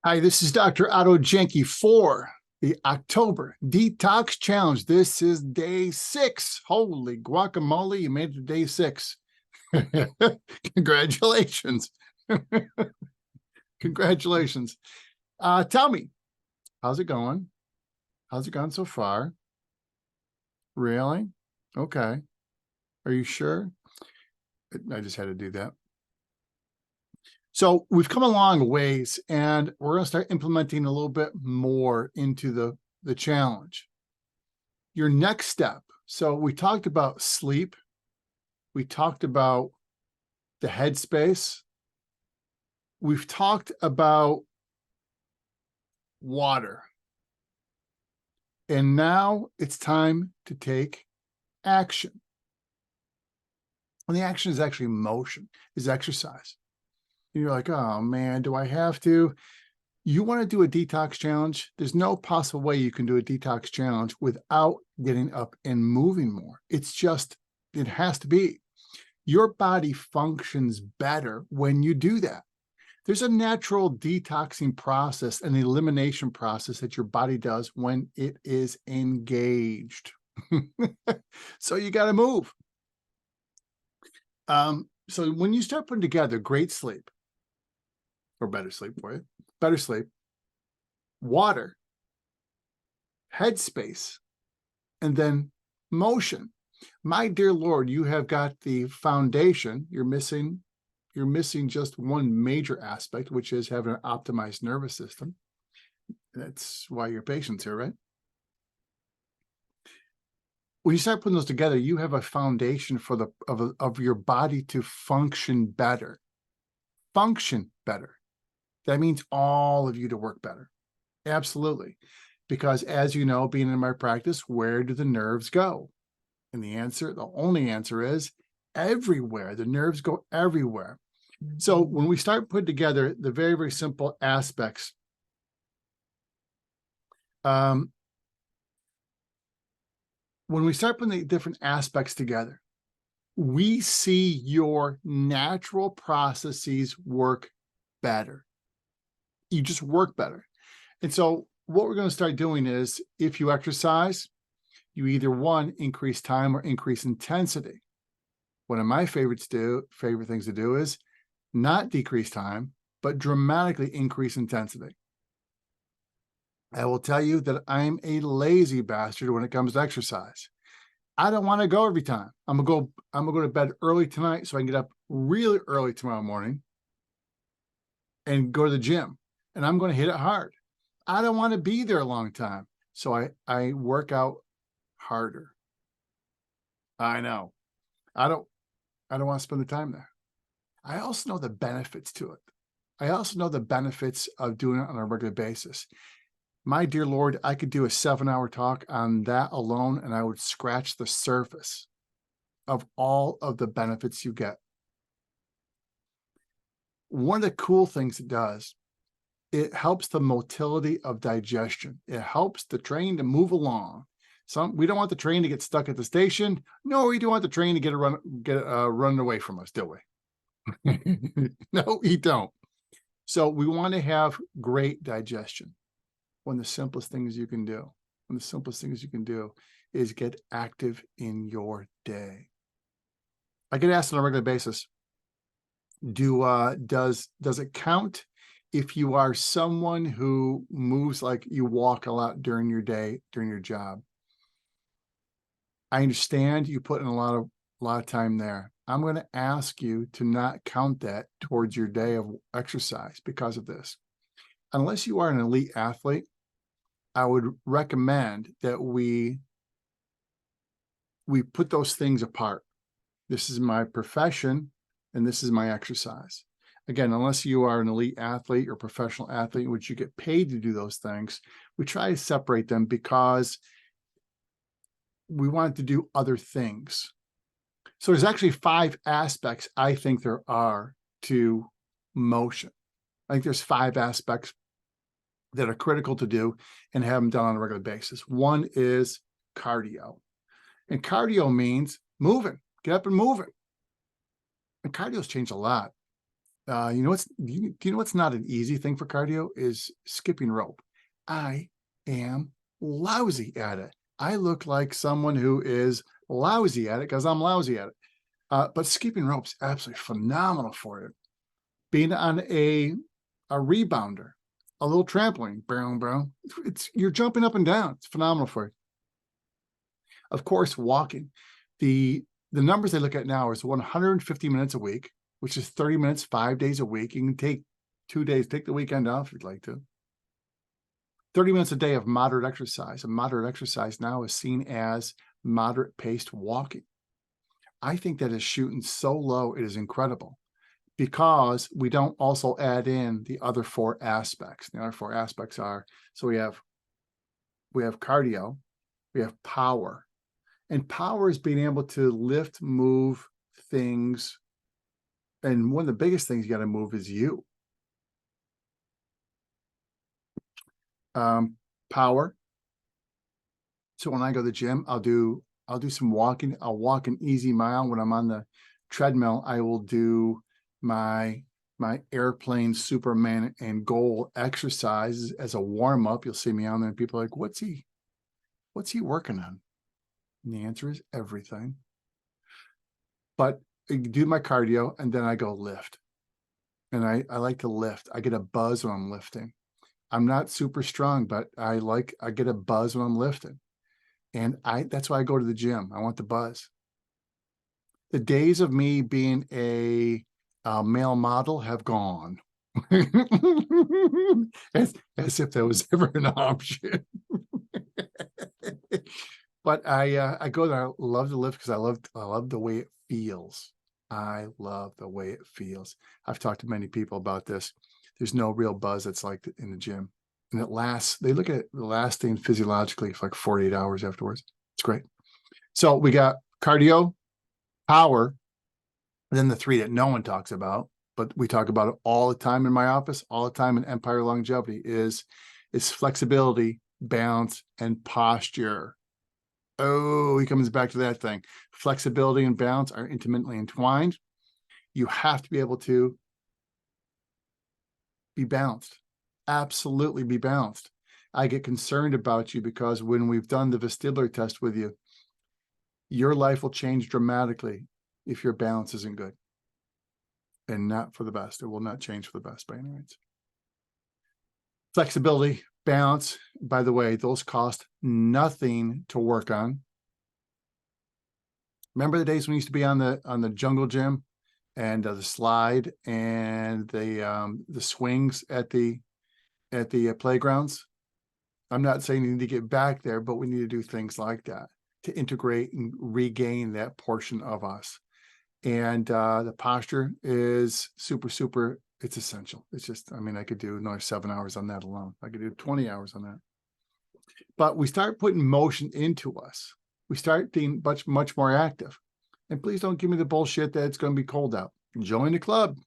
Hi, this is Dr. Otto Jenke for the October Detox Challenge. This is day 6. Holy guacamole, you made it to day 6. Congratulations. Congratulations. Tell me, how's it going? How's it gone so far? Really? Okay. Are you sure? I just had to do that. So we've come a long ways, and we're going to start implementing a little bit more into the challenge. Your next step. So we talked about sleep. We talked about the headspace. We've talked about water. And now it's time to take action. And the action is actually motion, is exercise. And you're like, oh man, do I have to? You want to do a detox challenge? There's no possible way you can do a detox challenge without getting up and moving more. It's just, it has to be. Your body functions better when you do that. There's a natural detoxing process and elimination process that your body does when it is engaged. So you got to move. So when you start putting together great sleep, or better sleep for you, better sleep, water, headspace, and then motion. My dear Lord, you have got the foundation. You're missing just one major aspect, which is having an optimized nervous system. That's why your patient's here, right? When you start putting those together, you have a foundation for of your body to function better. Function better. That means all of you to work better. Absolutely. Because as you know, being in my practice, where do the nerves go? And the only answer is everywhere. The nerves go everywhere. So when we start putting together the very, very simple aspects, when we start putting the different aspects together, we see your natural processes work better. You just work better. And so what we're going to start doing is, if you exercise, you either one, increase time or increase intensity. One of my favorite things to do is not decrease time, but dramatically increase intensity. I will tell you that I'm a lazy bastard when it comes to exercise. I don't want to go every time. I'm gonna go to bed early tonight so I can get up really early tomorrow morning and go to the gym. And I'm going to hit it hard. I don't want to be there a long time. So I work out harder. I know. I don't want to spend the time there. I also know the benefits to it. I also know the benefits of doing it on a regular basis. My dear Lord, I could do a 7-hour talk on that alone, and I would scratch the surface of all of the benefits you get. One of the cool things it does, it helps the motility of digestion. It helps the train to move along. We don't want the train to get stuck at the station. No, we don't want the train to get run away from us, do we? No, we don't. So we want to have great digestion. One of the simplest things you can do, is get active in your day. I get asked on a regular basis, does it count if you are someone who moves, like you walk a lot during your day, during your job? I understand you put in a lot of time there. I'm going to ask you to not count that towards your day of exercise because of this. Unless you are an elite athlete, I would recommend that we put those things apart. This is my profession and this is my exercise. Again, unless you are an elite athlete or professional athlete, in which you get paid to do those things, we try to separate them because we want to do other things. So there's actually 5 aspects I think there are to motion. I think there's 5 aspects that are critical to do and have them done on a regular basis. One is cardio. And cardio means moving, get up and moving. And cardio's changed a lot. Do you know what's not an easy thing for cardio is skipping rope. I am lousy at it. I look like someone who is lousy at it because I'm lousy at it. But skipping rope's absolutely phenomenal for you. Being on a rebounder, a little trampoline, brown, brown. You're jumping up and down. It's phenomenal for you. Of course, walking. The numbers they look at now is 150 minutes a week, which is 30 minutes, 5 days a week. You can take 2 days, take the weekend off if you'd like to. 30 minutes a day of moderate exercise. And moderate exercise now is seen as moderate paced walking. I think that is shooting so low, it is incredible, because we don't also add in the other 4 aspects. The other 4 aspects are, so we have cardio, we have power, and power is being able to lift, move things. And one of the biggest things you got to move is you. Power. So when I go to the gym, I'll do some walking. I'll walk an easy mile. When I'm on the treadmill, I will do my airplane, Superman, and goal exercises as a warm up. You'll see me on there, and people are like, "What's he working on?" And the answer is everything. But I do my cardio, and then I go lift. And I like to lift. I get a buzz when I'm lifting. I'm not super strong, but I get a buzz when I'm lifting. And that's why I go to the gym. I want the buzz. The days of me being a male model have gone. as if that was ever an option. But I go there. I love to lift because I love the way it feels. I love the way it feels. I've talked to many people about this. There's no real buzz that's like in the gym. And it lasts, they look at the lasting physiologically for like 48 hours afterwards. It's great. So we got cardio, power, and then the 3 that no one talks about, but we talk about it all the time in my office, all the time in Empire Longevity is flexibility, balance, and posture. Oh, he comes back to that thing. Flexibility and balance are intimately entwined. You have to be able to be balanced. Absolutely be balanced. I get concerned about you because when we've done the vestibular test with you, your life will change dramatically if your balance isn't good. And not for the best. It will not change for the best by any means. Flexibility, balance, by the way, those cost nothing to work on. Remember the days when we used to be on the jungle gym and the slide and the swings at the playgrounds? I'm not saying you need to get back there, but we need to do things like that to integrate and regain that portion of us. And the posture is super, it's essential. It's just, I mean, I could do another 7 hours on that alone. I could do 20 hours on that. But we start putting motion into us. We start being much more active. And please don't give me the bullshit that it's going to be cold out. Join the club.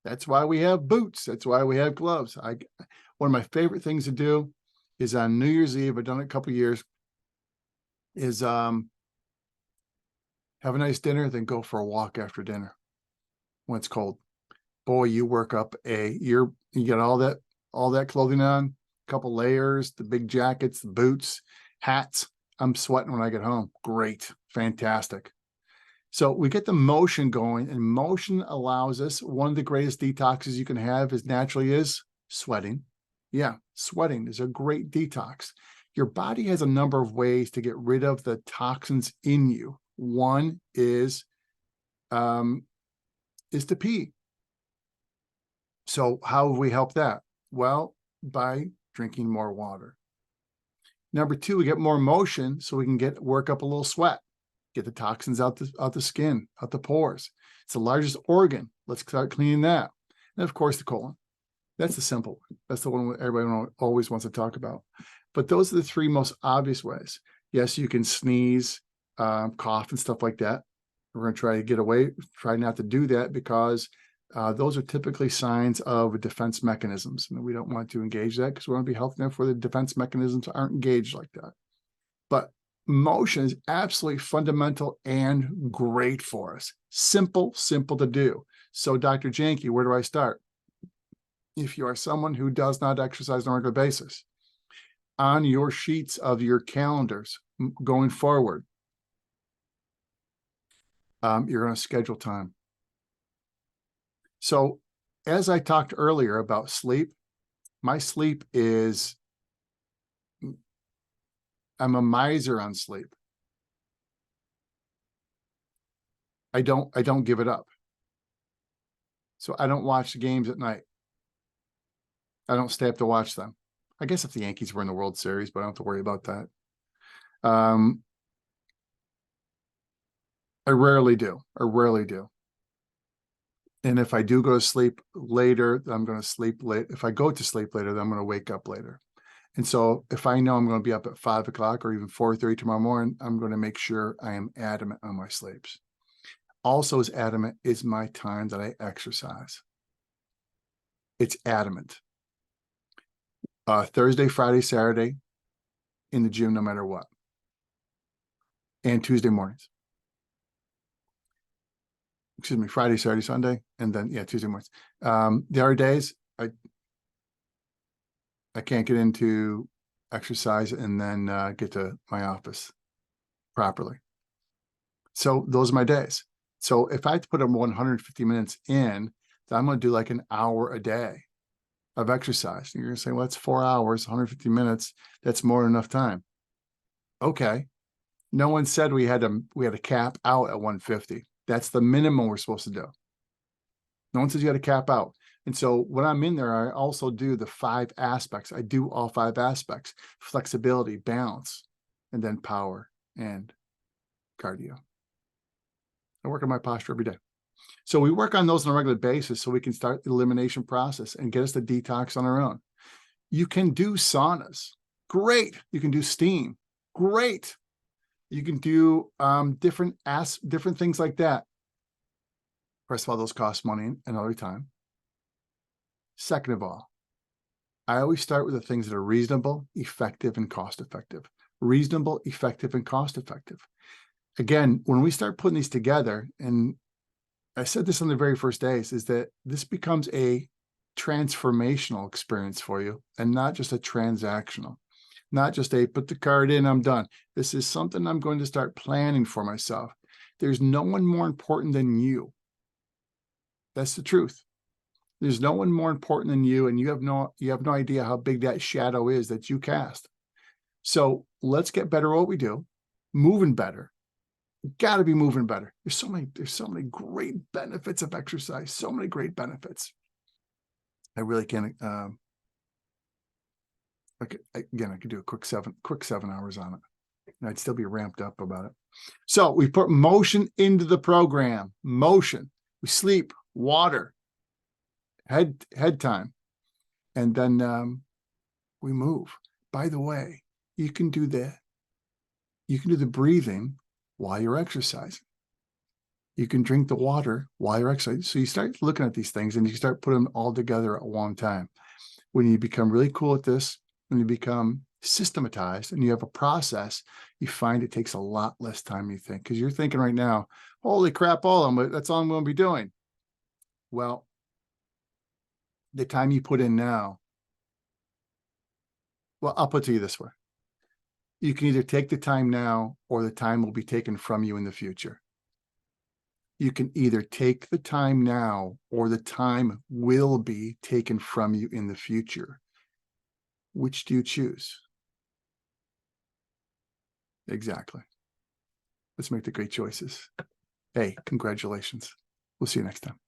That's why we have boots. That's why we have gloves. One of my favorite things to do is on New Year's Eve, I've done it a couple of years, is have a nice dinner, then go for a walk after dinner when it's cold. Boy, you work up you get all that clothing on, a couple layers, the big jackets, the boots, hats. I'm sweating when I get home. Great. Fantastic. So we get the motion going, and motion allows us, one of the greatest detoxes you can have is sweating. Yeah, sweating is a great detox. Your body has a number of ways to get rid of the toxins in you. One is to pee. So how have we helped that? Well, by drinking more water. Number 2, we get more motion so we can work up a little sweat, get the toxins out the skin, out the pores. It's the largest organ. Let's start cleaning that. And of course, the colon. That's the simple one. That's the one everybody always wants to talk about. But those are the 3 most obvious ways. Yes, you can sneeze, cough, and stuff like that. We're going to try not to do that because those are typically signs of defense mechanisms. And we don't want to engage that because we want to be healthy enough where the defense mechanisms aren't engaged like that. But motion is absolutely fundamental and great for us. Simple to do. So, Dr. Janke, where do I start? If you are someone who does not exercise on a regular basis, on your sheets of your calendars going forward, you're going to schedule time. So, as I talked earlier about sleep, my sleep is, I'm a miser on sleep. I don't give it up. So I don't watch the games at night. I don't stay up to watch them. I guess if the Yankees were in the World Series, but I don't have to worry about that. I rarely do. And if I do go to sleep later, I'm going to sleep late. If I go to sleep later, then I'm going to wake up later. And so if I know I'm going to be up at 5 o'clock or even 4:30 tomorrow morning, I'm going to make sure I am adamant on my sleeps. Also as adamant is my time that I exercise. It's adamant. Thursday, Friday, Saturday in the gym, no matter what. And Tuesday mornings. Excuse me, Friday, Saturday, Sunday, and then, yeah, Tuesday mornings. The other days, I can't get into exercise and then get to my office properly. So those are my days. So if I have to put 150 minutes in, then I'm going to do like an hour a day of exercise. And you're going to say, well, that's 4 hours, 150 minutes. That's more than enough time. Okay. No one said we had to cap out at 150. That's the minimum we're supposed to do. No one says you got to cap out. And so when I'm in there, I also do the 5 aspects. I do all 5 aspects: flexibility, balance, and then power and cardio. I work on my posture every day. So we work on those on a regular basis so we can start the elimination process and get us to detox on our own. You can do saunas. Great. You can do steam. Great. You can do different things like that. First of all, those cost money and other time. Second of all, I always start with the things that are reasonable, effective, and cost-effective. Reasonable, effective, and cost-effective. Again, when we start putting these together, and I said this on the very first days, is that this becomes a transformational experience for you and not just a transactional. Not just a put the card in, I'm done. This is something I'm going to start planning for myself. There's no one more important than you. That's the truth. There's no one more important than you, and you have no idea how big that shadow is that you cast. So let's get better at what we do, moving better. Got to be moving better. There's so many great benefits of exercise. So many great benefits. I really can't. I could do a quick 7 hours on it, and I'd still be ramped up about it. So we put motion into the program. Motion. We sleep, water, head time, and then we move. By the way, you can do the breathing while you're exercising. You can drink the water while you're exercising. So you start looking at these things and you start putting them all together at one time. When you become really cool at this, when you become systematized and you have a process, you find it takes a lot less time than you think. Because you're thinking right now, holy crap, that's all I'm going to be doing. Well, the time you put in now, well, I'll put it to you this way. You can either take the time now or the time will be taken from you in the future. You can either take the time now or the time will be taken from you in the future. Which do you choose? Exactly. Let's make the great choices. Hey, congratulations. We'll see you next time.